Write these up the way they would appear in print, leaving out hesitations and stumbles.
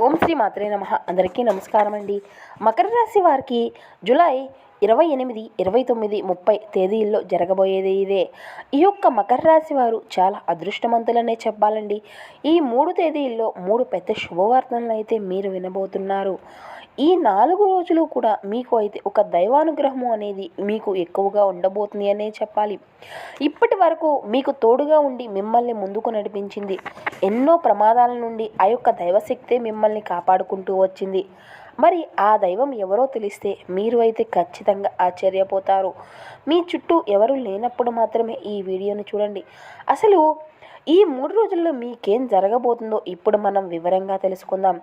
ఓం శ్రీ మాత్రే నమః. అందరికీ నమస్కారం అండి. మకర రాశి వారికి జూలై 28, 29, 30 తేదీల్లో జరగబోయేది ఇదే. ఈ యొక్క మకర రాశి వారు చాలా అదృష్టవంతులనే చెప్పాలండి. ఈ 3 తేదీల్లో 3 పెద్ద శుభవార్తలను అయితే మీరు వినబోతున్నారు. ఈ 4 రోజులు కూడా మీకు అయితే ఒక దైవానుగ్రహము అనేది మీకు ఎక్కువగా ఉండబోతుంది అనే చెప్పాలి. ఇప్పటి వరకు మీకు తోడుగా ఉండి మిమ్మల్ని ముందుకు నడిపించింది. ఎన్నో ప్రమాదాల నుండి ఆ యొక్క దైవశక్తే మిమ్మల్ని కాపాడుకుంటూ వచ్చింది. మరి ఆ దైవం ఎవరో తెలిస్తే మీరు అయితే ఖచ్చితంగా ఆశ్చర్యపోతారు. మీ చుట్టూ ఎవరు లేనప్పుడు మాత్రమే ఈ వీడియోని చూడండి. అసలు ఈ 3 రోజుల్లో మీకేం జరగబోతుందో ఇప్పుడు మనం వివరంగా తెలుసుకుందాం.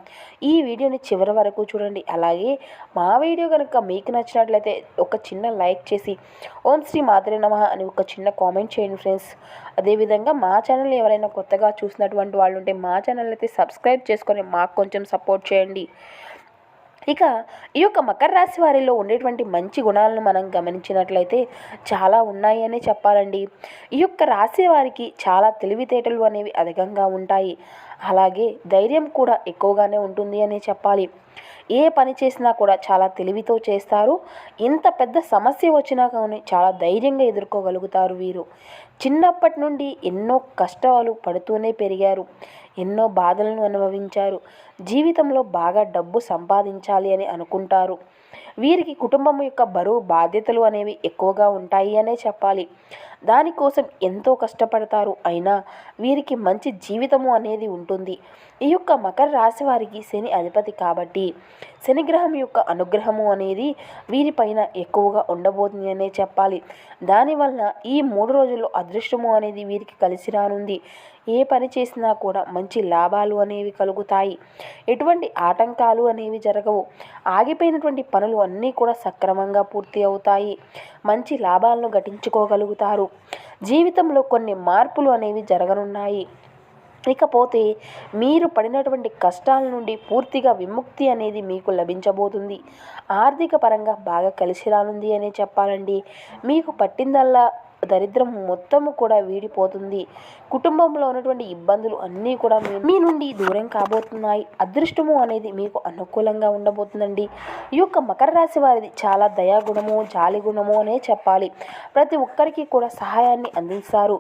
ఈ వీడియోని చివరి వరకు చూడండి. అలాగే మా వీడియో కనుక మీకు నచ్చినట్లయితే ఒక చిన్న లైక్ చేసి ఓం శ్రీ మాత్రే నమః అని ఒక చిన్న కామెంట్ చేయండి ఫ్రెండ్స్. అదేవిధంగా మా ఛానల్ ఎవరైనా కొత్తగా చూసినటువంటి వాళ్ళు ఉంటే మా ఛానల్ అయితే సబ్స్క్రైబ్ చేసుకొని మాకు కొంచెం సపోర్ట్ చేయండి. ఇక ఈ యొక్క మకర రాశి వారిలో ఉండేటువంటి మంచి గుణాలను మనం గమనించినట్లయితే చాలా ఉన్నాయి అని చెప్పాలండి. ఈ యొక్క రాశి వారికి చాలా తెలివితేటలు అనేవి అధికంగా ఉంటాయి. అలాగే ధైర్యం కూడా ఎక్కువగానే ఉంటుంది అని చెప్పాలి. ఏ పని చేసినా కూడా చాలా తెలివితో చేస్తారు. ఎంత పెద్ద సమస్య వచ్చినా కానీ చాలా ధైర్యంగా ఎదుర్కోగలుగుతారు వీరు. చిన్నప్పటి నుండి ఎన్నో కష్టాలు పడుతూనే పెరిగారు. ఎన్నో బాధలను అనుభవించారు. జీవితంలో బాగా డబ్బు సంపాదించాలి అని అనుకుంటారు. వీరికి కుటుంబం యొక్క బరువు బాధ్యతలు అనేవి ఎక్కువగా ఉంటాయి అనే చెప్పాలి. దానికోసం ఎంతో కష్టపడతారు. అయినా వీరికి మంచి జీవితము అనేది ఉంటుంది. ఈ యొక్క మకర రాశి వారికి శని అధిపతి కాబట్టి శనిగ్రహం యొక్క అనుగ్రహము అనేది వీరిపైన ఎక్కువగా ఉండబోతుంది అనే చెప్పాలి. దానివల్ల ఈ 3 రోజుల్లో అదృష్టము అనేది వీరికి కలిసి రానుంది. ఏ పని చేసినా కూడా మంచి లాభాలు అనేవి కలుగుతాయి. ఎటువంటి ఆటంకాలు అనేవి జరగవు. ఆగిపోయినటువంటి పనులు అన్నీ కూడా సక్రమంగా పూర్తి అవుతాయి. మంచి లాభాలను గటించుకోగలుగుతారు. జీవితంలో కొన్ని మార్పులు అనేవి జరగనున్నాయి. ఇకపోతే మీరు పడినటువంటి కష్టాల నుండి పూర్తిగా విముక్తి అనేది మీకు లభించబోతుంది. ఆర్థిక పరంగా బాగా కలిసి రానుంది అనే చెప్పాలండి. మీకు పట్టిందల్లా దరిద్రం మొత్తము కూడా వీడిపోతుంది. కుటుంబంలో ఉన్నటువంటి ఇబ్బందులు అన్నీ కూడా మీ నుండి దూరం కాబోతున్నాయి. అదృష్టము అనేది మీకు అనుకూలంగా ఉండబోతుందండి. ఈ యొక్క మకర రాశి వారిది చాలా దయాగుణము, జాలి గుణము అనే చెప్పాలి. ప్రతి ఒక్కరికి కూడా సహాయాన్ని అందిస్తారు.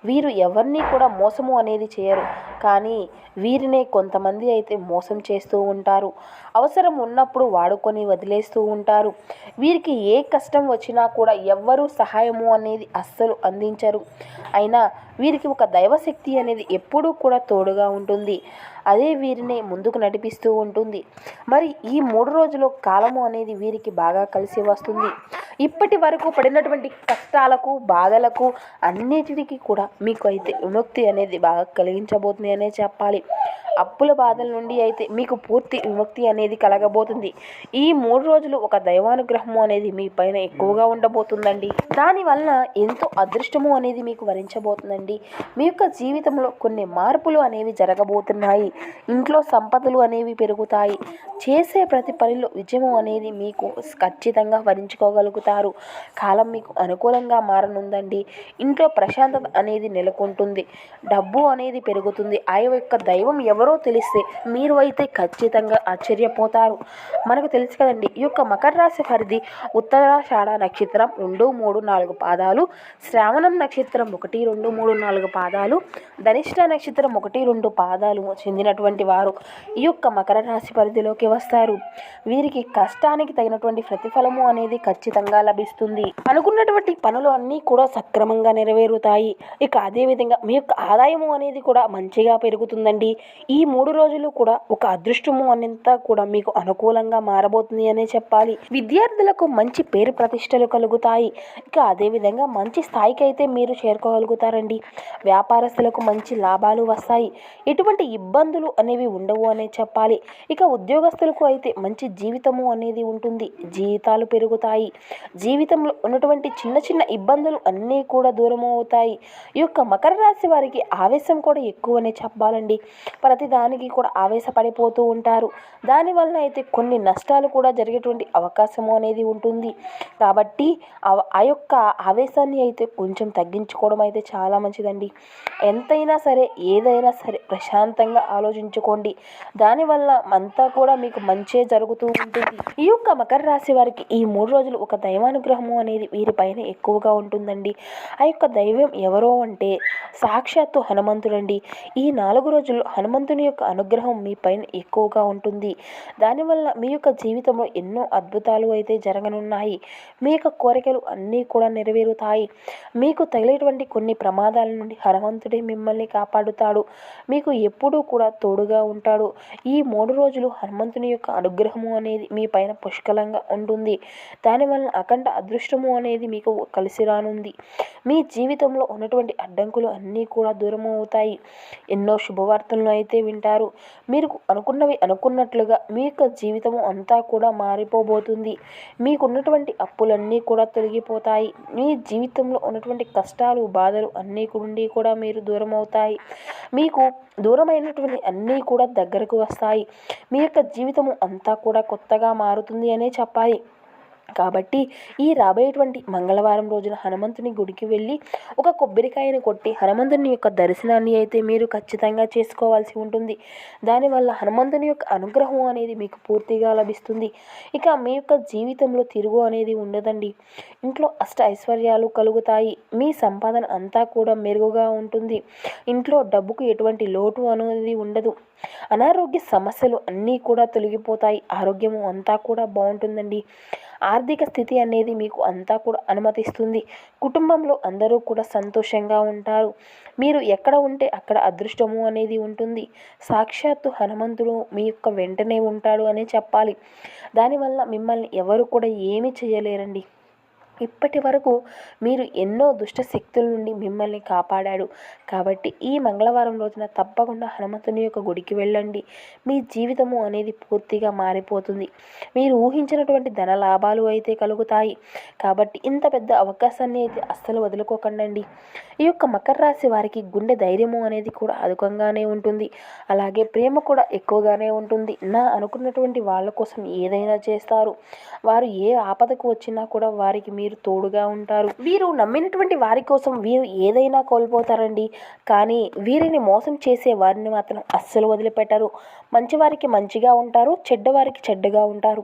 వీరు ఎవరిని కూడా మోసము అనేది చేయరు. కానీ వీరినే కొంతమంది అయితే మోసం చేస్తూ ఉంటారు. అవసరం ఉన్నప్పుడు వాడుకొని వదిలేస్తూ ఉంటారు. వీరికి ఏ కష్టం వచ్చినా కూడా ఎవ్వరూ సహాయము అనేది అస్సలు అందించరు. అయినా వీరికి ఒక దైవశక్తి అనేది ఎప్పుడూ కూడా తోడుగా ఉంటుంది. అదే వీరిని ముందుకు నడిపిస్తూ ఉంటుంది. మరి ఈ 3 రోజుల కాలము అనేది వీరికి బాగా కలిసి వస్తుంది. ఇప్పటి వరకు పడినటువంటి కష్టాలకు, బాధలకు అన్నిటికీ కూడా మీకు అయితే విముక్తి అనేది బాగా కలిగించబోతుంది అనే చెప్పాలి. అప్పుల బాధల నుండి అయితే మీకు పూర్తి విముక్తి అనేది కలగబోతుంది. ఈ 3 రోజులు ఒక దైవానుగ్రహము అనేది మీ పైన ఎక్కువగా ఉండబోతుందండి. దానివల్ల ఎంతో అదృష్టము అనేది మీకు వరించబోతుందండి. మీ యొక్క జీవితంలో కొన్ని మార్పులు అనేవి జరగబోతున్నాయి. ఇంట్లో సంపదలు అనేవి పెరుగుతాయి. చేసే ప్రతి పనిలో విజయము అనేది మీకు ఖచ్చితంగా వరించుకోగలుగుతారు. కాలం మీకు అనుకూలంగా మారనుందండి. ఇంట్లో ప్రశాంతత అనేది నెలకొంటుంది. డబ్బు అనేది పెరుగుతుంది. ఆ యొక్క దైవం ఎవరో తెలిస్తే మీరు అయితే ఖచ్చితంగా ఆశ్చర్యపోతారు. మనకు తెలుసు కదండి, ఈ యొక్క మకర రాశి వారిది ఉత్తరాషాఢ నక్షత్రం 2, 3, 4 పాదాలు, శ్రావణం నక్షత్రం 1, 2, 3, 4 పాదాలు, ధనిష్ట నక్షత్రం 1, 2 పాదాలు చెందినటువంటి వారు ఈ యొక్క మకర రాశి పరిధిలోకి వస్తారు. వీరికి కష్టానికి తగినటువంటి ప్రతిఫలము అనేది ఖచ్చితంగా లభిస్తుంది. అనుకున్నటువంటి పనులు అన్నీ కూడా సక్రమంగా నెరవేరుతాయి. ఇక అదేవిధంగా మీ యొక్క ఆదాయము అనేది కూడా మంచిగా పెరుగుతుందండి. ఈ 3 రోజులు కూడా ఒక అదృష్టము అనంతా కూడా మీకు అనుకూలంగా మారబోతుంది అనే చెప్పాలి. విద్యార్థులకు మంచి పేరు ప్రతిష్టలు కలుగుతాయి. ఇక అదేవిధంగా మంచి స్థాయికి అయితే మీరు చేరుకోగలుగుతారండి. వ్యాపారస్తులకు మంచి లాభాలు వస్తాయి. ఎటువంటి ఇబ్బందులు అనేవి ఉండవు అనే చెప్పాలి. ఇక ఉద్యోగస్తులకు అయితే మంచి జీవితము అనేది ఉంటుంది. జీతాలు పెరుగుతాయి. జీవితంలో ఉన్నటువంటి చిన్న చిన్న ఇబ్బందులు అన్నీ కూడా దూరం అవుతాయి. ఈ యొక్క మకర రాశి వారికి ఆవేశం కూడా ఎక్కువనే చెప్పాలండి. ప్రతిదానికి కూడా ఆవేశపడిపోతూ ఉంటారు. దానివల్ల అయితే కొన్ని నష్టాలు కూడా జరిగేటువంటి అవకాశము అనేది ఉంటుంది. కాబట్టి ఆ యొక్క ఆవేశాన్ని అయితే కొంచెం తగ్గించుకోవడం అయితే చాలా మంచిదండి. ఎంతైనా సరే, ఏదైనా సరే ప్రశాంతంగా ఆలోచించుకోండి. దానివల్ల అంతా కూడా మీకు మంచే జరుగుతూ ఉంటుంది. ఈ యొక్క మకర రాశి వారికి ఈ 3 రోజులు ఒక దైవానుగ్రహము అనేది వీరిపైన ఎక్కువగా ఉంటుందండి. ఆ యొక్క దైవం ఎవరో అంటే సాక్షాత్తు హనుమంతుడండి. ఈ 4 రోజుల్లో హనుమంతుని యొక్క అనుగ్రహం మీ పైన ఎక్కువగా ఉంటుంది. దానివల్ల మీ యొక్క జీవితంలో ఎన్నో అద్భుతాలు అయితే జరగనున్నాయి. మీ యొక్క కోరికలు అన్నీ కూడా నెరవేరుతాయి. మీకు తగిలేటువంటి కొన్ని ప్రమాదాల నుండి హనుమంతుడే మిమ్మల్ని కాపాడుతాడు. మీకు ఎప్పుడూ కూడా తోడుగా ఉంటాడు. ఈ 3 రోజులు హనుమంతుని యొక్క అనుగ్రహము అనేది మీ పైన పుష్కలంగా ఉంటుంది. దానివల్ల అఖండ అదృష్టము అనేది మీకు కలిసి రానుంది. మీ జీవితంలో ఉన్నటువంటి అడ్డంకులు అన్నీ కూడా దూరం అవుతాయి. ఎన్నో శుభవార్తలను అయితే వింటారు. మీరు అనుకున్నవి అనుకున్నట్లుగా మీ యొక్క జీవితము అంతా కూడా మారిపోబోతుంది. మీకున్నటువంటి అప్పులన్నీ కూడా తొలగిపోతాయి. మీ జీవితంలో ఉన్నటువంటి కష్టాలు బాధలు అన్నీ నుండి కూడా మీరు దూరం అవుతాయి. మీకు దూరమైనటువంటి అన్నీ కూడా దగ్గరకు వస్తాయి. మీ యొక్క జీవితము అంతా కూడా కొత్తగా మారుతుంది అనే చెప్పాలి. కాబట్టి ఈ రాబోయేటువంటి మంగళవారం రోజున హనుమంతుని గుడికి వెళ్ళి ఒక కొబ్బరికాయను కొట్టి హనుమంతుని యొక్క దర్శనాన్ని అయితే మీరు ఖచ్చితంగా చేసుకోవాల్సి ఉంటుంది. దానివల్ల హనుమంతుని యొక్క అనుగ్రహం అనేది మీకు పూర్తిగా లభిస్తుంది. ఇక మీ యొక్క జీవితంలో తిరుగు అనేది ఉండదండి. ఇంట్లో అష్ట ఐశ్వర్యాలు కలుగుతాయి. మీ సంపాదన అంతా కూడా మెరుగుగా ఉంటుంది. ఇంట్లో డబ్బుకు ఎటువంటి లోటు అనేది ఉండదు. అనారోగ్య సమస్యలు అన్నీ కూడా తొలగిపోతాయి. ఆరోగ్యము అంతా కూడా బాగుంటుందండి. ఆర్థిక స్థితి అనేది మీకు అంతా కూడా అనుమతిస్తుంది. కుటుంబంలో అందరూ కూడా సంతోషంగా ఉంటారు. మీరు ఎక్కడ ఉంటే అక్కడ అదృష్టము అనేది ఉంటుంది. సాక్షాత్తు హనుమంతుడు మీ యొక్క వెంటనే ఉంటాడు అనే చెప్పాలి. దానివల్ల మిమ్మల్ని ఎవరు కూడా ఏమీ చేయలేరండి. ఇప్పటి వరకు మీరు ఎన్నో దుష్ట శక్తుల నుండి మిమ్మల్ని కాపాడాడు. కాబట్టి ఈ మంగళవారం రోజున తప్పకుండా హనుమంతుని యొక్క గుడికి వెళ్ళండి. మీ జీవితము అనేది పూర్తిగా మారిపోతుంది. మీరు ఊహించినటువంటి ధన లాభాలు అయితే కలుగుతాయి. కాబట్టి ఇంత పెద్ద అవకాశాన్ని అయితే అస్సలు వదులుకోకండి. ఈ యొక్క మకర రాశి వారికి గుండె ధైర్యము అనేది కూడా అధికంగానే ఉంటుంది. అలాగే ప్రేమ కూడా ఎక్కువగానే ఉంటుంది. అనుకున్నటువంటి వాళ్ళ కోసం ఏదైనా చేస్తారు. వారు ఏ ఆపదకు వచ్చినా కూడా వారికి మీరు తోడుగా ఉంటారు. వీరు నమ్మినటువంటి వారి కోసం వీరు ఏదైనా కోల్పోతారండి. కానీ వీరిని మోసం చేసే వారిని మాత్రం అస్సలు వదిలిపెట్టరు. మంచివారికి మంచిగా ఉంటారు, చెడ్డవారికి చెడ్డగా ఉంటారు.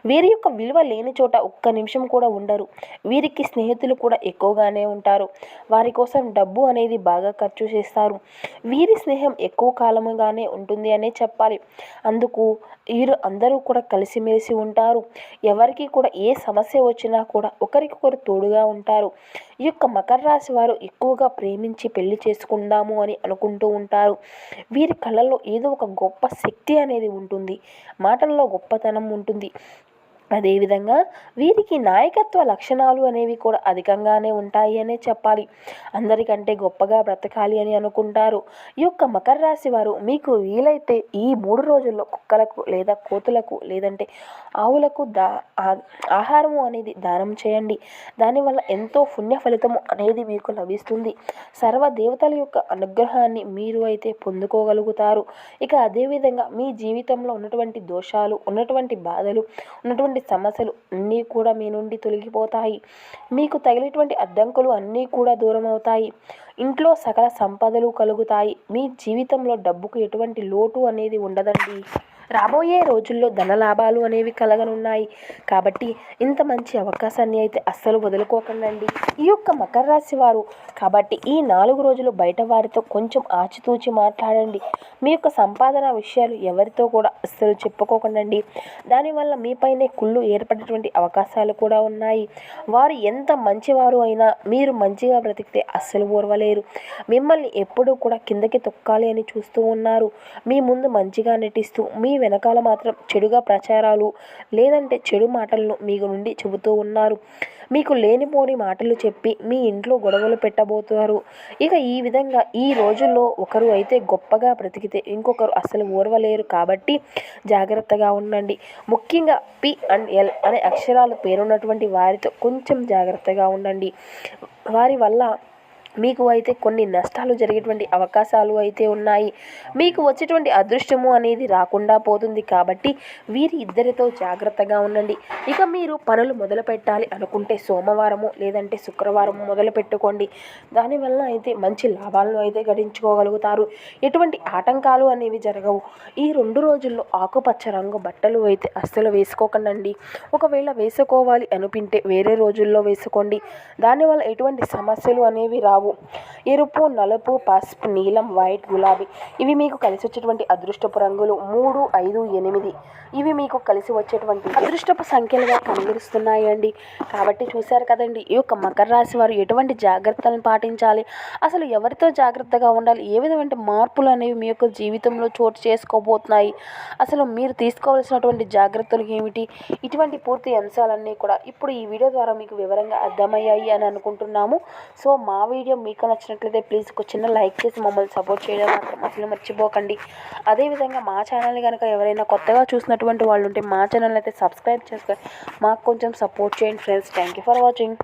వీరి యొక్క విలువ లేని చోట ఒక్క నిమిషం కూడా ఉండరు. వీరికి స్నేహితులు కూడా ఎక్కువగానే ఉంటారు. వారి కోసం డబ్బు అనేది బాగా ఖర్చు చేస్తారు. వీరి స్నేహం ఎక్కువ కాలముగానే ఉంటుంది అనే చెప్పాలి. అందుకు వీరు అందరూ కూడా కలిసిమెలిసి ఉంటారు. ఎవరికి కూడా ఏ సమస్య వచ్చినా కూడా ఒకరికొకరు తోడుగా ఉంటారు. ఈ యొక్క మకర రాశి వారు ఎక్కువగా ప్రేమించి పెళ్లి చేసుకుందాము అని అనుకుంటూ ఉంటారు. వీరి కళ్ళల్లో ఏదో ఒక గొప్ప శక్తి అనేది ఉంటుంది. మాటల్లో గొప్పతనం ఉంటుంది. అదేవిధంగా వీరికి నాయకత్వ లక్షణాలు అనేవి కూడా అధికంగానే ఉంటాయి అనే చెప్పాలి. అందరికంటే గొప్పగా బ్రతకాలి అని అనుకుంటారు. ఈ యొక్క మకర రాశి వారు మీకు వీలైతే ఈ 3 రోజుల్లో కుక్కలకు లేదా కోతులకు లేదంటే ఆవులకు ఆహారము అనేది దానం చేయండి. దానివల్ల ఎంతో పుణ్య ఫలితము అనేది మీకు లభిస్తుంది. సర్వ దేవతల యొక్క అనుగ్రహాన్ని మీరు అయితే పొందుకోగలుగుతారు. ఇక అదేవిధంగా మీ జీవితంలో ఉన్నటువంటి దోషాలు, ఉన్నటువంటి బాధలు, ఉన్నటువంటి సమస్యలు అన్నీ కూడా మీ నుండి తొలగిపోతాయి. మీకు తగిలేటువంటి అడ్డంకులు అన్నీ కూడా దూరం అవుతాయి. ఇంట్లో సకల సంపదలు కలుగుతాయి. మీ జీవితంలో డబ్బుకు ఎటువంటి లోటు అనేది ఉండదండి. రాబోయే రోజుల్లో ధన లాభాలు అనేవి కలగనున్నాయి. కాబట్టి ఇంత మంచి అవకాశాన్ని అయితే అస్సలు వదులుకోకండి ఈ యొక్క మకర రాశి వారు. కాబట్టి ఈ 4 రోజులు బయట వారితో కొంచెం ఆచితూచి మాట్లాడండి. మీ యొక్క సంపాదన విషయాలు ఎవరితో కూడా అస్సలు చెప్పుకోకండి. దానివల్ల మీపైనే కుళ్ళు ఏర్పడేటువంటి అవకాశాలు కూడా ఉన్నాయి. వారు ఎంత మంచివారు అయినా మీరు మంచిగా బ్రతికితే అస్సలు ఓర్వలేరు. మిమ్మల్ని ఎప్పుడూ కూడా కిందకి తొక్కాలి అని చూస్తూ ఉన్నారు. మీ ముందు మంచిగా నటిస్తూ మీ వెనకాల మాత్రం చెడుగా ప్రచారాలు లేదంటే చెడు మాటలను మీ నుండి చెబుతూ ఉన్నారు. మీకు లేనిపోని మాటలు చెప్పి మీ ఇంట్లో గొడవలు పెట్టబోతున్నారు. ఇక ఈ విధంగా ఈ రోజుల్లో ఒకరు అయితే గొప్పగా బ్రతికితే ఇంకొకరు అసలు ఓర్వలేరు. కాబట్టి జాగ్రత్తగా ఉండండి. ముఖ్యంగా P&L అనే అక్షరాలు పేరున్నటువంటి వారితో కొంచెం జాగ్రత్తగా ఉండండి. వారి వల్ల మీకు అయితే కొన్ని నష్టాలు జరిగేటువంటి అవకాశాలు అయితే ఉన్నాయి. మీకు వచ్చేటువంటి అదృష్టము అనేది రాకుండా పోతుంది. కాబట్టి వీరి ఇద్దరితో జాగ్రత్తగా ఉండండి. ఇక మీరు పనులు మొదలు పెట్టాలి అనుకుంటే సోమవారము లేదంటే శుక్రవారము మొదలు పెట్టుకోండి. దానివల్ల అయితే మంచి లాభాలను అయితే గడించుకోగలుగుతారు. ఎటువంటి ఆటంకాలు అనేవి జరగవు. ఈ 2 రోజుల్లో ఆకుపచ్చ రంగు బట్టలు అయితే అస్సలు వేసుకోకండి. ఒకవేళ వేసుకోవాలి అనిపింటే వేరే రోజుల్లో వేసుకోండి. దానివల్ల ఎటువంటి సమస్యలు అనేవి రావు. ఎరుపు, నలుపు, పసుపు, నీలం, వైట్, గులాబీ ఇవి మీకు కలిసి వచ్చేటువంటి అదృష్టపు రంగులు. 3, 5, 8 ఇవి మీకు కలిసి వచ్చేటువంటి అదృష్టపు సంఖ్యలుగా కనిపిస్తున్నాయండి. కాబట్టి చూశారు కదండి, ఈ యొక్క మకర రాశి వారు ఎటువంటి జాగ్రత్తలను పాటించాలి, అసలు ఎవరితో జాగ్రత్తగా ఉండాలి, ఏ విధమైన మార్పులు అనేవి మీ యొక్క జీవితంలో చోటు చేసుకోబోతున్నాయి, అసలు మీరు తీసుకోవాల్సినటువంటి జాగ్రత్తలు ఏమిటి, ఇటువంటి పూర్తి అంశాలన్నీ కూడా ఇప్పుడు ఈ వీడియో ద్వారా మీకు వివరంగా అర్థమయ్యాయి అని అనుకుంటున్నాము. సో మా వీడియో మీకు నచ్చినట్లయితే ప్లీజ్ ఒక చిన్న లైక్ చేసి మమ్మల్ని సపోర్ట్ చేయడం మాత్రం అసలు మర్చిపోకండి. అదేవిధంగా మా ఛానల్ కనుక ఎవరైనా కొత్తగా చూసినటువంటి వాళ్ళు ఉంటే మా ఛానల్ అయితే సబ్స్క్రైబ్ చేసుకొని మాకు కొంచెం సపోర్ట్ చేయండి friends. Thank you for watching.